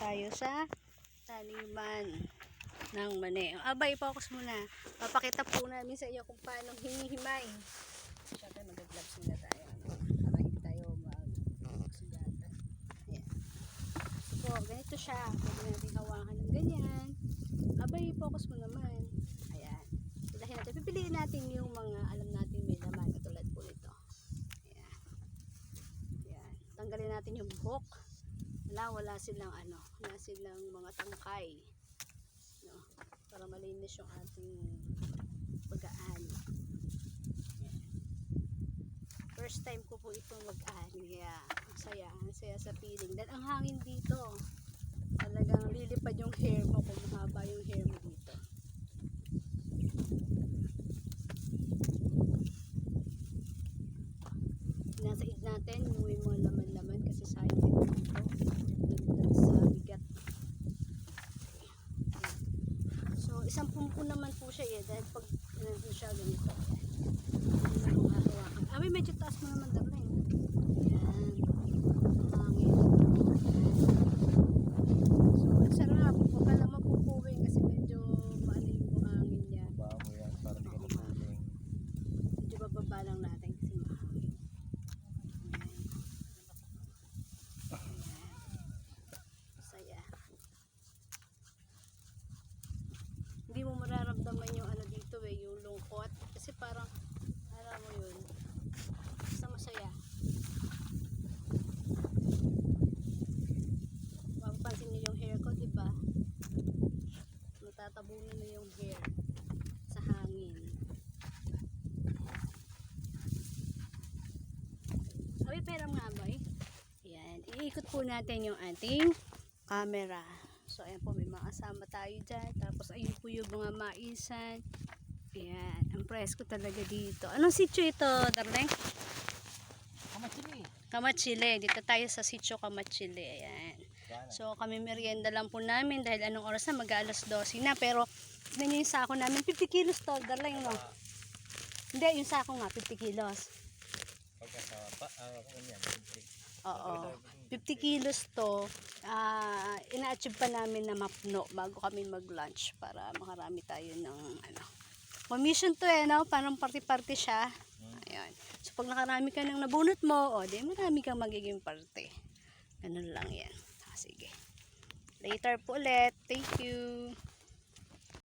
tayo sa taniman ng mani. Abay, focus muna. Papakita po namin sa iyo kung paano hinihimay. Siyempre, mag-gloves muna tayo. Para hindi tayo mag-sugatan. Ayan. So, ganito siya. Pwede natin hawakan ng ganyan. Abay, focus mo naman. Ayan. Ilahin natin. Pipiliin natin yung mga alam natin may laman. Katulad po nito. Ayan. Ayan. Tanggalin natin yung buhok. Wala silang wala silang mga tangkay, no? Para malinis yung ating pag-aani. First time ko po itong mag-aani, kaya ang saya sa feeling. Dahil ang hangin dito, talagang lilipad yung hair mo kung mahaba yung hair mo dito. Nasaid natin yung mga laman-laman kasi sayang dito sa bigat. So isang pumpo naman po siya dahil pag nandun siya ganito, may medyo taas mo naman dami. Yan, hangin. So ang sarap, huwag ka lang mapupuwing kasi medyo maalim yung hangin niya. Baka mo yan, parang di ka mapuling. Medyo bababa lang natin kasi mahangin. Saya. Hindi mo mararamdaman yung dito yung lungkot kasi parang alam mo yun, basta masaya. Mapapansin niyo yung hair ko, diba? Matatabunan na yung hair sa hangin. Abi, pera nga ba Ayan, iikot po natin yung ating camera. So ayan po, may mga kasama tayo dyan. Tapos ayun po yung mga maisan. Ayan, ang presko talaga dito. Anong sitio ito, darling? Kamachili. Kamachili. Dito tayo sa sitio Kamachili. Ayan. So kami merienda lang po namin dahil anong oras na, mag-alas 12 na. Pero tignan nyo yung sako namin, 50 kilos to, darling, no? Hindi, yung sako nga, 50 kilos. Oo, 50 kilos to. Ina-achieve pa namin na mapno bago kami mag-lunch para makarami tayo ng commission to no? Parang party-party siya. Ayan. So pag nakarami ka ng nabunot mo, di marami kang magiging party. Ganun lang yan. Sige. Later po ulit. Thank you.